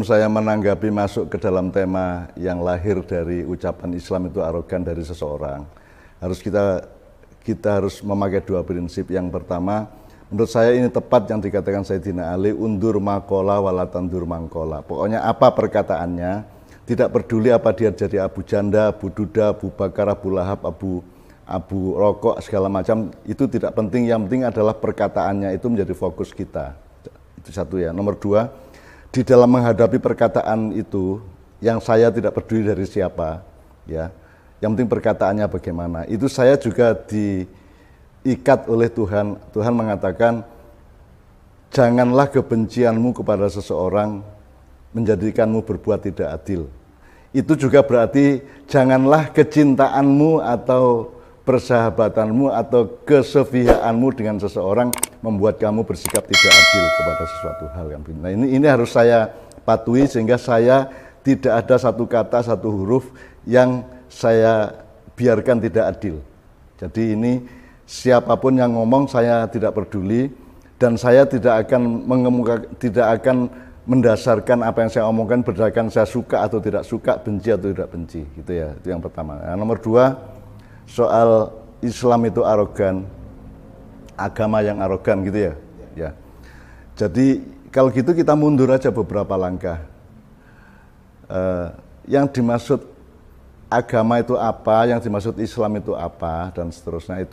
sebelum saya menanggapi masuk ke dalam tema yang lahir dari ucapan Islam itu arogan dari seseorang, kita harus memakai dua prinsip. Yang pertama, menurut saya ini tepat yang dikatakan Sayyidina Ali, undur makola walatandur mangkola. Pokoknya apa perkataannya, tidak peduli apa dia jadi Abu Janda, Abu Duda, Abu Bakar, Abu Lahab, Abu Rokok, segala macam, itu tidak penting. Yang penting adalah perkataannya itu menjadi fokus kita. Itu satu ya. Nomor dua, di dalam menghadapi perkataan itu, yang saya tidak peduli dari siapa, ya, yang penting perkataannya bagaimana. Itu saya juga diikat oleh Tuhan. Tuhan mengatakan, janganlah kebencianmu kepada seseorang menjadikanmu berbuat tidak adil. Itu juga berarti janganlah kecintaanmu atau persahabatanmu atau kesevihaanmu dengan seseorang membuat kamu bersikap tidak adil kepada sesuatu hal. Nah, ini harus saya patuhi sehingga saya tidak ada satu kata, satu huruf yang saya biarkan tidak adil. Jadi ini siapapun yang ngomong saya tidak peduli, dan saya tidak akan mendasarkan apa yang saya omongkan berdasarkan saya suka atau tidak suka, benci atau tidak benci, gitu ya. Itu yang pertama. Nah, nomor dua, soal Islam itu arogan, agama yang arogan, gitu ya. Ya. Jadi kalau gitu kita mundur aja beberapa langkah. Yang dimaksud agama itu apa, yang dimaksud Islam itu apa, dan seterusnya,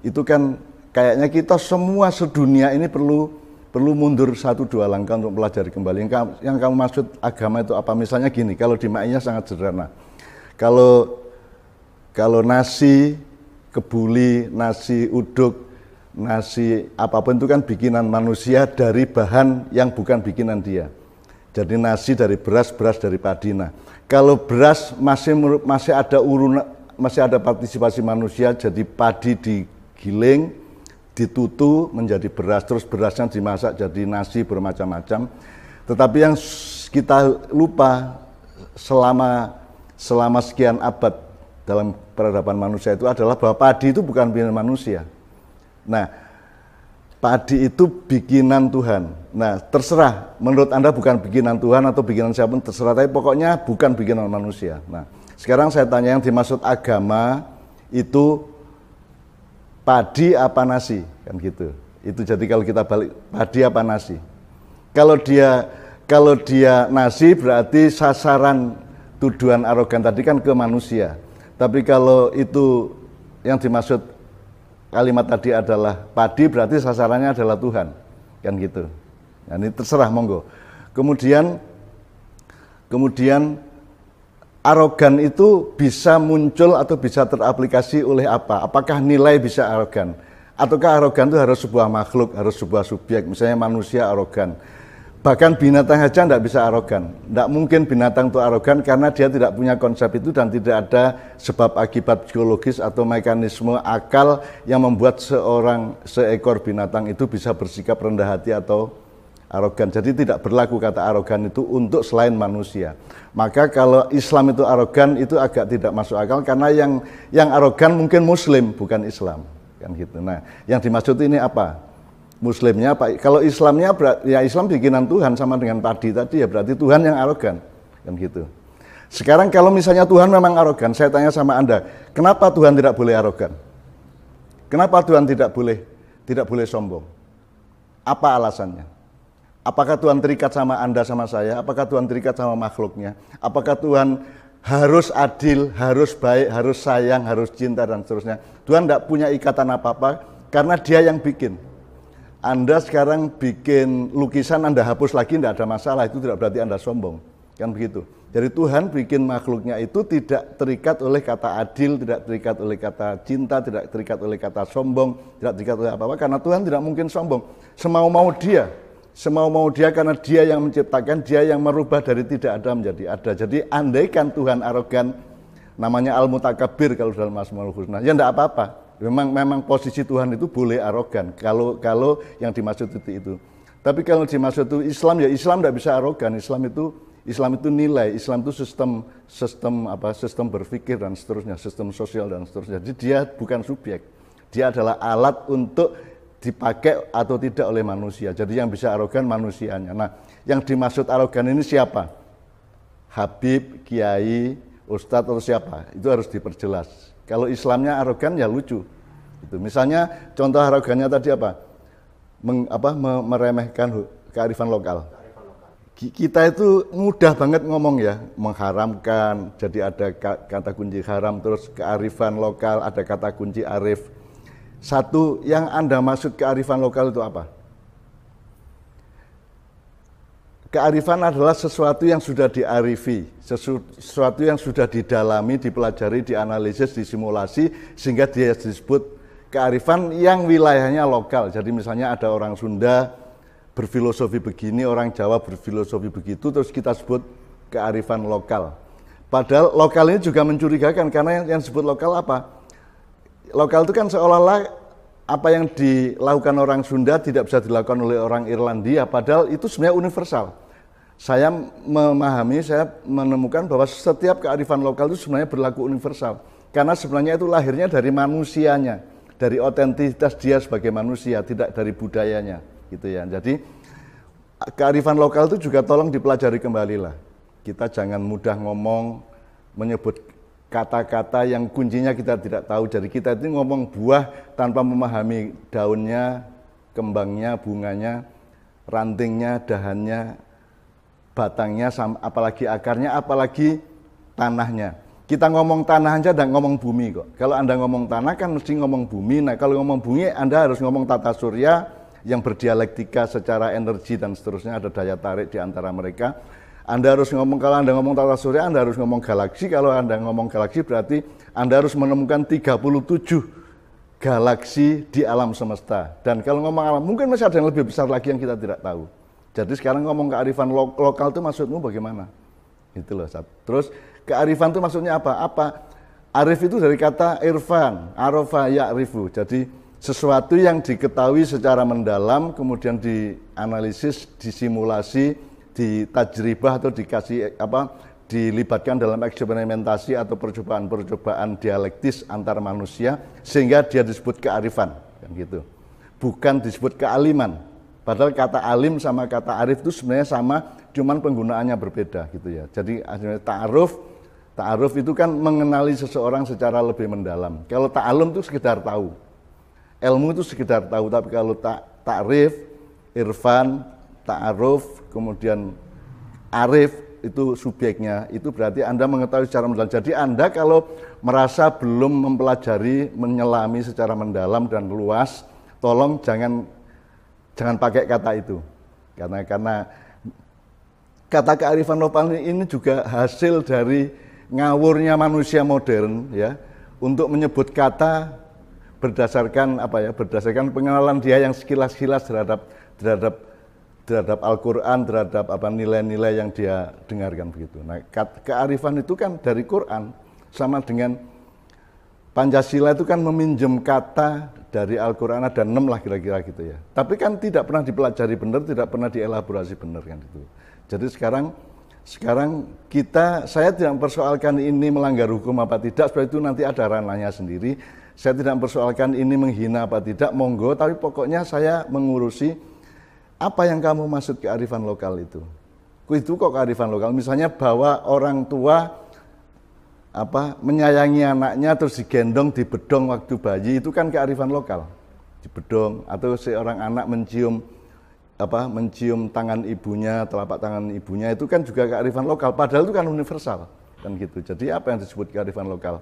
itu kan kayaknya kita semua sedunia ini perlu mundur satu dua langkah untuk pelajari kembali. Yang kamu maksud agama itu apa? Misalnya gini, kalau di maknanya sangat sederhana. Kalau nasi kebuli, nasi uduk, nasi apapun itu kan bikinan manusia dari bahan yang bukan bikinan dia. Jadi nasi dari beras, beras dari padi. Nah, kalau beras masih ada partisipasi manusia, jadi padi digiling, ditutu menjadi beras, terus berasnya dimasak jadi nasi bermacam-macam. Tetapi yang kita lupa selama sekian abad dalam peradaban manusia itu adalah bahwa padi itu bukan bikinan manusia. Nah, padi itu bikinan Tuhan. Nah, terserah menurut Anda bukan bikinan Tuhan atau bikinan siapapun, terserah, tapi pokoknya bukan bikinan manusia. Nah, sekarang saya tanya, yang dimaksud agama itu padi apa nasi, kan gitu. Itu jadi kalau kita balik, padi apa nasi. Kalau dia nasi berarti sasaran tuduhan arogan tadi kan ke manusia. Tapi kalau itu yang dimaksud kalimat tadi adalah padi, berarti sasarannya adalah Tuhan, kan gitu. Nah, ini terserah, monggo. Kemudian arogan itu bisa muncul atau bisa teraplikasi oleh apa? Apakah nilai bisa arogan? Ataukah arogan itu harus sebuah makhluk, harus sebuah subjek? Misalnya manusia arogan. Bahkan binatang saja tidak bisa arogan. Tidak mungkin binatang itu arogan karena dia tidak punya konsep itu dan tidak ada sebab akibat biologis atau mekanisme akal yang membuat seekor binatang itu bisa bersikap rendah hati atau arogan. Jadi tidak berlaku kata arogan itu untuk selain manusia. Maka kalau Islam itu arogan, itu agak tidak masuk akal karena yang arogan mungkin Muslim bukan Islam, kan gitu. Nah, yang dimaksud ini apa? Muslimnya apa? Kalau Islamnya ya Islam bikinan Tuhan sama dengan padi tadi, ya berarti Tuhan yang arogan, kan gitu. Sekarang kalau misalnya Tuhan memang arogan, saya tanya sama Anda, kenapa Tuhan tidak boleh arogan? Kenapa Tuhan tidak boleh sombong? Apa alasannya? Apakah Tuhan terikat sama Anda, sama saya? Apakah Tuhan terikat sama makhluknya? Apakah Tuhan harus adil, harus baik, harus sayang, harus cinta, dan seterusnya? Tuhan tidak punya ikatan apa-apa karena Dia yang bikin. Anda sekarang bikin lukisan, Anda hapus lagi, tidak ada masalah, itu tidak berarti Anda sombong, kan begitu. Jadi Tuhan bikin makhluknya itu tidak terikat oleh kata adil, tidak terikat oleh kata cinta, tidak terikat oleh kata sombong, tidak terikat oleh apa-apa, karena Tuhan tidak mungkin sombong. Semau-mau dia karena Dia yang menciptakan, Dia yang merubah dari tidak ada menjadi ada. Jadi andaikan Tuhan arogan, namanya al-mutakabbir kalau dalam Asmaul Husna, ya tidak apa-apa. Memang posisi Tuhan itu boleh arogan kalau yang dimaksud itu. Tapi kalau dimaksud itu Islam, ya Islam tidak bisa arogan. Islam itu nilai, Islam itu sistem berpikir dan seterusnya, sistem sosial dan seterusnya. Jadi dia bukan subjek. Dia adalah alat untuk dipakai atau tidak oleh manusia. Jadi yang bisa arogan manusianya. Nah, Yang dimaksud arogan ini siapa? Habib, kiai, ustadz atau siapa? Itu harus diperjelas. Kalau Islamnya arogan ya lucu. Itu. Misalnya contoh arogannya tadi apa? Meremehkan kearifan lokal. Kita itu mudah banget ngomong ya, mengharamkan, jadi ada kata kunci haram, terus kearifan lokal, ada kata kunci arif. Satu yang Anda maksud kearifan lokal itu apa? Kearifan adalah sesuatu yang sudah diarifi, sesuatu yang sudah didalami, dipelajari, dianalisis, disimulasi, sehingga dia disebut kearifan yang wilayahnya lokal. Jadi misalnya ada orang Sunda berfilosofi begini, orang Jawa berfilosofi begitu, terus kita sebut kearifan lokal. Padahal lokal ini juga mencurigakan, karena yang disebut lokal apa? Lokal itu kan seolah-olah apa yang dilakukan orang Sunda tidak bisa dilakukan oleh orang Irlandia, padahal itu sebenarnya universal. Saya memahami, saya menemukan bahwa setiap kearifan lokal itu sebenarnya berlaku universal. Karena sebenarnya itu lahirnya dari manusianya, dari otentitas dia sebagai manusia, tidak dari budayanya, gitu ya. Jadi kearifan lokal itu juga tolong dipelajari kembali lah. Kita jangan mudah ngomong, menyebut kata-kata yang kuncinya kita tidak tahu. Jadi kita itu ngomong buah tanpa memahami daunnya, kembangnya, bunganya, rantingnya, dahannya, batangnya, apalagi akarnya, apalagi tanahnya. Kita ngomong tanah aja dan ngomong bumi kok. Kalau Anda ngomong tanah kan mesti ngomong bumi. Nah kalau ngomong bumi Anda harus ngomong tata surya yang berdialektika secara energi dan seterusnya, ada daya tarik di antara mereka. Anda harus ngomong, kalau Anda ngomong tata surya Anda harus ngomong galaksi. Kalau Anda ngomong galaksi berarti Anda harus menemukan 37 galaksi di alam semesta. Dan kalau ngomong alam, mungkin masih ada yang lebih besar lagi yang kita tidak tahu. Jadi sekarang ngomong kearifan lokal itu maksudmu bagaimana? Itu loh. Terus kearifan itu maksudnya apa? Arif itu dari kata irfan, arafa ya'rifu. Jadi sesuatu yang diketahui secara mendalam, kemudian dianalisis, disimulasi, ditajribah atau dilibatkan dalam eksperimentasi atau percobaan-percobaan dialektis antar manusia, sehingga dia disebut kearifan, kan gitu. Bukan disebut kealiman. Padahal kata alim sama kata arif itu sebenarnya sama, cuman penggunaannya berbeda gitu ya. Jadi ta'aruf itu kan mengenali seseorang secara lebih mendalam. Kalau ta'alum itu sekedar tahu. Ilmu itu sekedar tahu, tapi kalau ta'rif, irfan, ta'aruf, kemudian arif itu subjeknya, itu berarti Anda mengetahui secara mendalam. Jadi Anda kalau merasa belum mempelajari, menyelami secara mendalam dan luas, tolong jangan pakai kata itu, karena kata kearifan lokal ini juga hasil dari ngawurnya manusia modern ya, untuk menyebut kata berdasarkan berdasarkan pengenalan dia yang sekilas-kilas terhadap Al-Quran, terhadap nilai-nilai yang dia dengarkan begitu. Nah, kearifan itu kan dari Quran, sama dengan Pancasila itu kan meminjam kata dari Al-Quran, ada 6 lah kira-kira gitu ya. Tapi kan tidak pernah dipelajari benar, tidak pernah dielaborasi benar kan itu. Jadi sekarang saya tidak mempersoalkan ini melanggar hukum apa tidak, sebab itu nanti ada ranahnya sendiri. Saya tidak mempersoalkan ini menghina apa tidak, monggo, tapi pokoknya saya mengurusi apa yang kamu maksud kearifan lokal itu. Itu kok kearifan lokal, misalnya bahwa orang tua menyayangi anaknya terus digendong, dibedong waktu bayi, itu kan kearifan lokal, dibedong. Atau seorang anak mencium tangan ibunya, telapak tangan ibunya, itu kan juga kearifan lokal, padahal itu kan universal kan gitu. Jadi apa yang disebut kearifan lokal?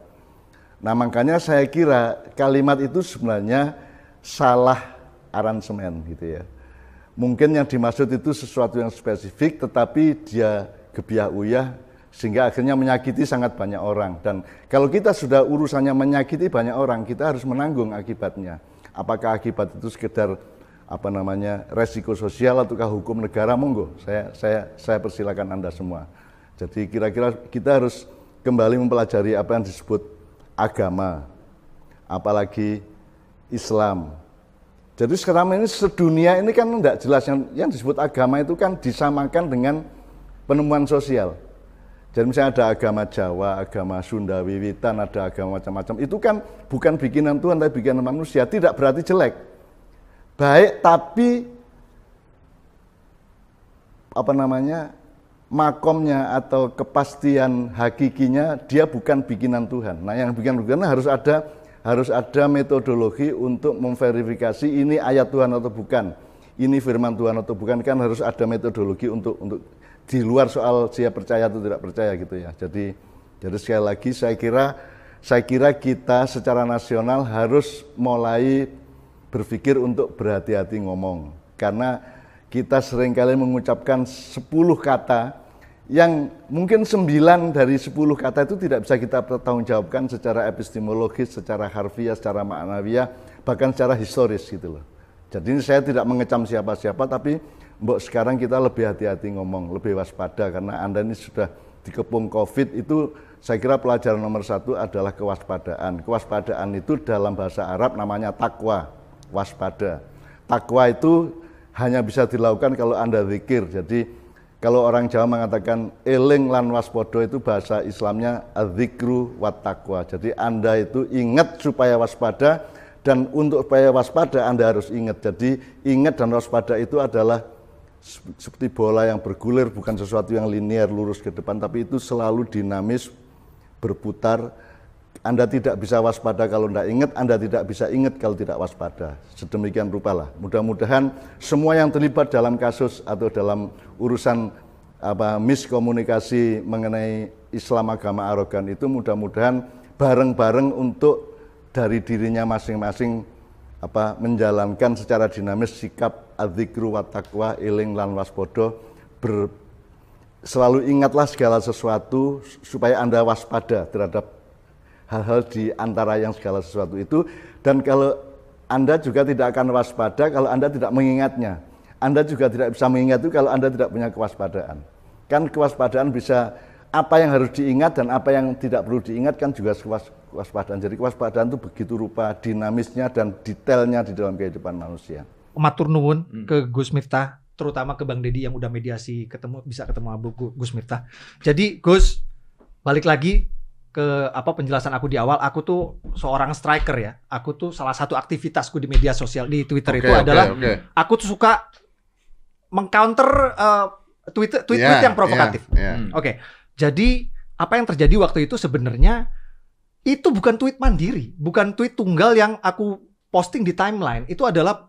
Nah makanya saya kira kalimat itu sebenarnya salah aransemen gitu ya. Mungkin yang dimaksud itu sesuatu yang spesifik, tetapi dia gebiah uyah sehingga akhirnya menyakiti sangat banyak orang. Dan kalau kita sudah urusannya menyakiti banyak orang, kita harus menanggung akibatnya. Apakah akibat itu sekedar resiko sosial ataukah hukum negara, monggo. Saya persilakan Anda semua. Jadi kira-kira kita harus kembali mempelajari apa yang disebut agama, apalagi Islam. Jadi sekarang ini sedunia ini kan tidak jelas, yang disebut agama itu kan disamakan dengan penemuan sosial. Jadi misalnya ada agama Jawa, agama Sunda, Wiwitan, ada agama macam-macam. Itu kan bukan bikinan Tuhan, tapi bikinan manusia. Tidak berarti jelek. Baik, tapi apa namanya, makomnya atau kepastian hakikinya dia bukan bikinan Tuhan. Nah, yang bikinan Tuhan harus ada metodologi untuk memverifikasi ini ayat Tuhan atau bukan, ini firman Tuhan atau bukan, kan harus ada metodologi untuk di luar soal dia percaya atau tidak percaya gitu ya. Jadi sekali lagi saya kira kita secara nasional harus mulai berpikir untuk berhati-hati ngomong, karena kita seringkali mengucapkan 10 kata yang mungkin 9 dari 10 kata itu tidak bisa kita pertanggungjawabkan secara epistemologis, secara harfiah, secara maknawiah, bahkan secara historis gitu loh. Jadi saya tidak mengecam siapa-siapa, tapi sekarang kita lebih hati-hati ngomong, lebih waspada, karena Anda ini sudah dikepung COVID. Itu saya kira pelajaran nomor 1 adalah kewaspadaan. Kewaspadaan itu dalam bahasa Arab namanya takwa, waspada. Takwa itu hanya bisa dilakukan kalau Anda zikir. Jadi kalau orang Jawa mengatakan eling lan waspodo, itu bahasa Islamnya adzikru wat taqwa. Jadi Anda itu ingat supaya waspada, dan untuk supaya waspada Anda harus ingat. Jadi ingat dan waspada itu adalah seperti bola yang bergulir, bukan sesuatu yang linear lurus ke depan, tapi itu selalu dinamis, berputar. Anda tidak bisa waspada kalau tidak ingat, Anda tidak bisa ingat kalau tidak waspada. Sedemikian rupalah. Mudah-mudahan semua yang terlibat dalam kasus atau dalam urusan miskomunikasi mengenai Islam agama arogan itu, mudah-mudahan bareng-bareng untuk dari dirinya masing-masing menjalankan secara dinamis sikap adzikru wat taqwa, eling lan waspodo, selalu ingatlah segala sesuatu supaya Anda waspada terhadap hal-hal di antara yang segala sesuatu itu. Dan kalau Anda juga tidak akan waspada kalau Anda tidak mengingatnya. Anda juga tidak bisa mengingat itu kalau Anda tidak punya kewaspadaan. Kan kewaspadaan bisa, apa yang harus diingat dan apa yang tidak perlu diingat kan juga kewaspadaan. Jadi kewaspadaan itu begitu rupa dinamisnya dan detailnya di dalam kehidupan manusia. Matur nuwun ke Gus Miftah, terutama ke Bang Deddy yang udah mediasi bisa ketemu Abu Gus Miftah. Jadi Gus, balik lagi ke penjelasan aku di awal. Aku tuh seorang striker ya. Aku tuh salah satu aktivitasku di media sosial di Twitter itu adalah aku tuh suka mengcounter tweet yang provokatif. Oke. Jadi apa yang terjadi waktu itu sebenarnya itu bukan tweet mandiri, bukan tweet tunggal yang aku posting di timeline. Itu adalah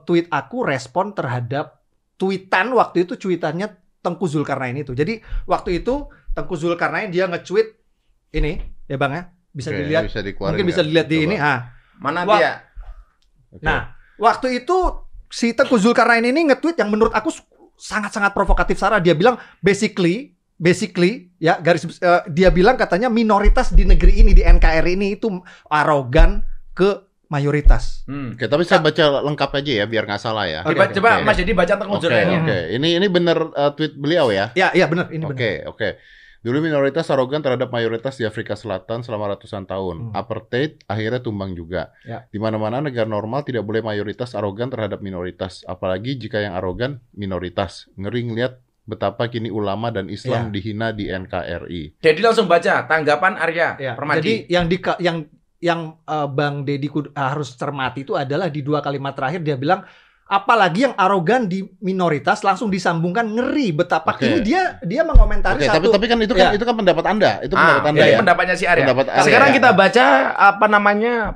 tweet aku respon terhadap tweetan waktu itu, tweetannya Tengku Zulkarnain itu. Jadi waktu itu Tengku Zulkarnain dia nge-tweet ini ya Bang ya, bisa dilihat, mungkin bisa dilihat di ini. Mana dia? Nah, waktu itu si Tengku Zulkarnain ini nge-tweet yang menurut aku sangat-sangat provokatif. Sarah, dia bilang basically ya dia bilang katanya minoritas di negeri ini, di NKRI ini itu arogan ke mayoritas. Oke, tapi saya baca lengkap aja ya biar nggak salah ya. Coba Mas jadi baca Tengku Zulkarnain. Ini benar tweet beliau ya? Iya benar, ini benar. Oke. Dulu minoritas arogan terhadap mayoritas di Afrika Selatan selama ratusan tahun. Apartheid akhirnya tumbang juga. Di mana-mana negara normal tidak boleh mayoritas arogan terhadap minoritas. Apalagi jika yang arogan minoritas. Ngeri ngeliat betapa kini ulama dan Islam dihina di NKRI. Jadi langsung baca tanggapan Arya Permadi. Jadi yang Bang Deddy harus cermati itu adalah di 2 kalimat terakhir dia bilang, apalagi yang arogan di minoritas, langsung disambungkan ngeri betapa ini dia mengomentari satu. Tapi kan itu kan pendapat Anda. Itu pendapat Anda ya. Pendapatnya si Arya. Sekarang kita baca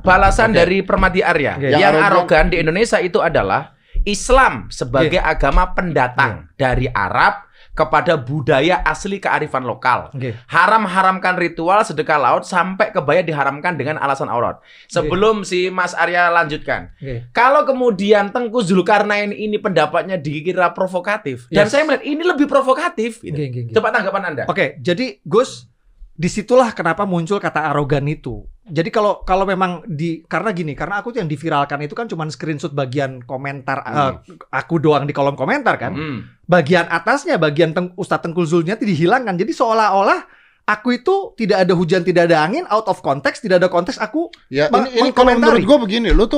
balasan dari Permadi Arya. Yang arogan di Indonesia itu adalah Islam sebagai agama pendatang dari Arab kepada budaya asli kearifan lokal. Haram-haramkan ritual sedekah laut sampai kebaya diharamkan dengan alasan aurat. Sebelum si Mas Arya lanjutkan. Kalau kemudian Tengku Zulkarnain ini pendapatnya dikira provokatif, dan saya melihat ini lebih provokatif. Coba tanggapan Anda. Jadi Gus, disitulah kenapa muncul kata arogan itu. Jadi kalau memang karena aku tuh yang diviralkan itu kan cuma screenshot bagian komentar aku doang di kolom komentar kan. Bagian atasnya, bagian Ustadz Tengku Zulnya itu dihilangkan. Jadi seolah-olah aku itu tidak ada hujan, tidak ada angin, out of context, tidak ada konteks aku. Ya, ini kalau menurut gue begini, lu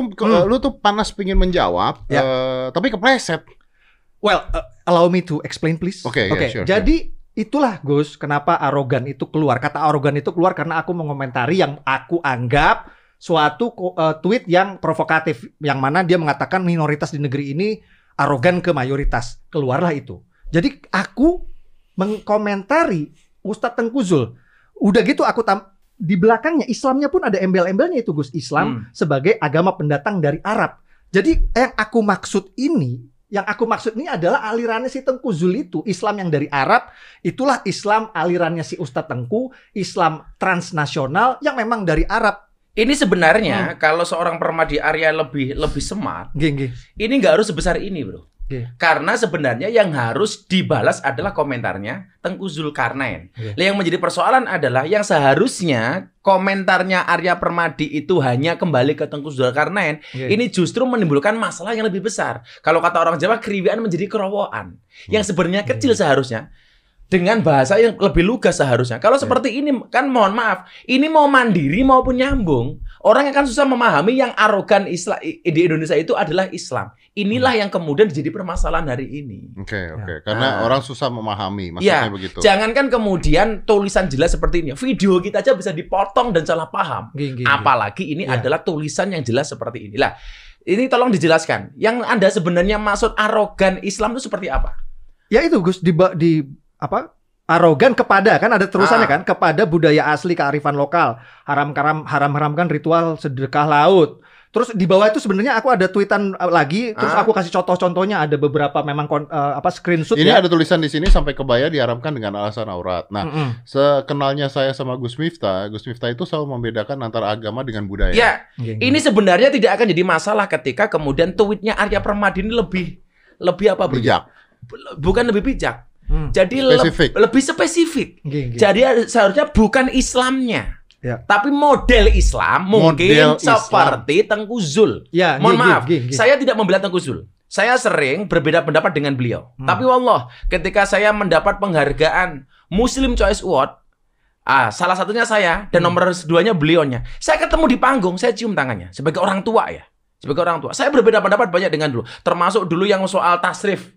tuh panas pingin menjawab, tapi kepleset. Well, allow me to explain please. Oke. Sure, jadi itulah Gus, kenapa arogan itu keluar. Kata arogan itu keluar karena aku mengomentari yang aku anggap suatu tweet yang provokatif, yang mana dia mengatakan minoritas di negeri ini arogan ke mayoritas. Keluarlah itu. Jadi aku mengkomentari Ustadz Tengku Zul. Udah gitu aku di belakangnya Islamnya pun ada embel-embelnya itu Gus. Islam sebagai agama pendatang dari Arab. Jadi yang aku maksud ini adalah alirannya si Tengku Zul itu. Islam yang dari Arab, itulah Islam alirannya si Ustadz Tengku. Islam transnasional yang memang dari Arab. Ini sebenarnya kalau seorang Permadi Arya lebih smart, ini nggak harus sebesar ini, bro. Karena sebenarnya yang harus dibalas adalah komentarnya Tengku Zulkarnain. Yang menjadi persoalan adalah yang seharusnya komentarnya Arya Permadi itu hanya kembali ke Tengku Zulkarnain. Ini justru menimbulkan masalah yang lebih besar. Kalau kata orang Jawa, keriwian menjadi kerowokan. Yang sebenarnya kecil seharusnya. Dengan bahasa yang lebih lugas seharusnya. Kalau seperti ini kan mohon maaf, ini mau mandiri maupun nyambung, orang akan susah memahami yang arogan Islam di Indonesia itu adalah Islam. Inilah yang kemudian jadi permasalahan hari ini. Oke. Karena orang susah memahami, maksudnya begitu. Jangankan kemudian tulisan jelas seperti ini, video kita aja bisa dipotong dan salah paham. Apalagi ini adalah tulisan yang jelas seperti inilah. Ini tolong dijelaskan. Yang Anda sebenarnya maksud arogan Islam itu seperti apa? Ya itu Gus, arogan kepada, kan ada terusannya kan, kepada budaya asli, kearifan lokal, haramkan ritual sedekah laut. Terus di bawah itu sebenarnya aku ada tweetan lagi, terus aku kasih contoh-contohnya, ada beberapa memang screenshot. Ini ada tulisan di sini, sampai kebaya diharamkan dengan alasan aurat. Nah, sekenalnya saya sama Gus Miftah itu selalu membedakan antara agama dengan budaya. Ya, ini sebenarnya tidak akan jadi masalah ketika kemudian tweetnya Arya Permadi ini lebih apa? Bijak. Bukan lebih bijak. Jadi lebih spesifik. Jadi seharusnya bukan Islamnya, tapi model Islam mungkin seperti Tengku Zul. Mohon maaf, saya tidak membela Tengku Zul. Saya sering berbeda pendapat dengan beliau. Tapi wallah, ketika saya mendapat penghargaan Muslim Choice Award, salah satunya saya dan nomor keduanya beliaunya. Saya ketemu di panggung, saya cium tangannya sebagai orang tua ya. Sebagai orang tua, saya berbeda pendapat banyak dengan dulu. Termasuk dulu yang soal tasrif,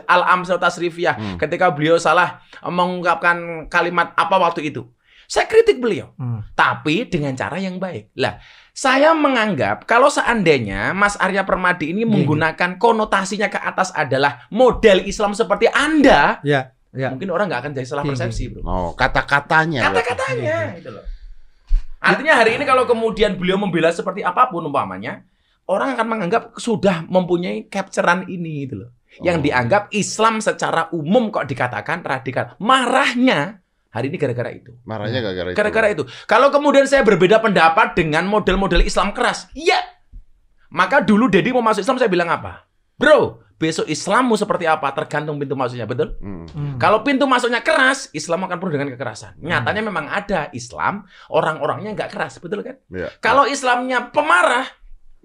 al-amsal tasrifiyah. Ketika beliau salah mengungkapkan kalimat apa waktu itu, saya kritik beliau. Tapi dengan cara yang baik. Lah, saya menganggap kalau seandainya Mas Arya Permadi ini menggunakan konotasinya ke atas adalah model Islam seperti Anda, mungkin orang nggak akan jadi salah persepsi, bro. Oh, kata-katanya. Gitu loh. Artinya hari ini kalau kemudian beliau membela seperti apapun umpamanya, orang akan menganggap sudah mempunyai capturean ini gitu loh. Yang dianggap Islam secara umum kok dikatakan radikal. Marahnya hari ini gara-gara itu. Marahnya gara-gara itu. Kalau kemudian saya berbeda pendapat dengan model-model Islam keras, iya. Maka dulu Dedi mau masuk Islam saya bilang apa? Bro, besok Islammu seperti apa tergantung pintu masuknya, betul? Kalau pintu masuknya keras, Islam akan penuh dengan kekerasan. Nyatanya memang ada Islam, orang-orangnya nggak keras, betul kan? Kalau Islamnya pemarah,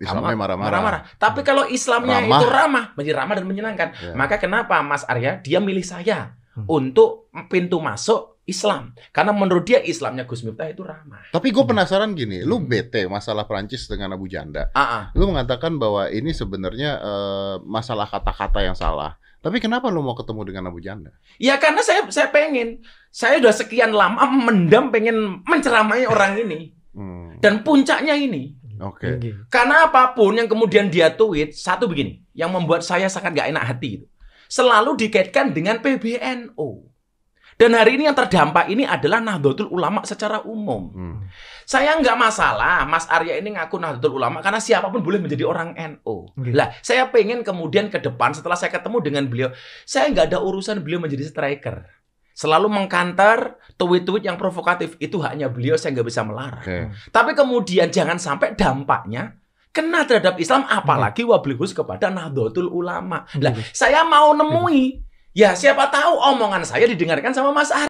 Islamnya marah-marah. Tapi kalau Islamnya itu ramah, menjadi ramah dan menyenangkan. Maka kenapa Mas Arya dia milih saya untuk pintu masuk Islam? Karena menurut dia Islamnya Gus Miftah itu ramah. Tapi gue penasaran gini, lu bete masalah Prancis dengan Abu Janda. Lu mengatakan bahwa ini sebenarnya masalah kata-kata yang salah. Tapi kenapa lu mau ketemu dengan Abu Janda? Ya karena saya pengen. Saya udah sekian lama mendam pengen menceramai orang ini. Dan puncaknya ini. Karena apapun yang kemudian dia tweet, satu begini, yang membuat saya sangat gak enak hati itu. Selalu dikaitkan dengan PBNU. Dan hari ini yang terdampak ini adalah Nahdlatul Ulama secara umum. Saya nggak masalah Mas Arya ini ngaku Nahdlatul Ulama karena siapapun boleh menjadi orang NU. Lah, saya pengen kemudian ke depan setelah saya ketemu dengan beliau, saya nggak ada urusan beliau menjadi striker. Selalu mengkanter tweet-tweet yang provokatif, itu haknya beliau, saya nggak bisa melarang. Tapi kemudian jangan sampai dampaknya kena terhadap Islam, apalagi wabil khusus kepada Nahdlatul Ulama. Lah, saya mau nemui. Ya siapa tahu omongan saya didengarkan sama Mas Arya.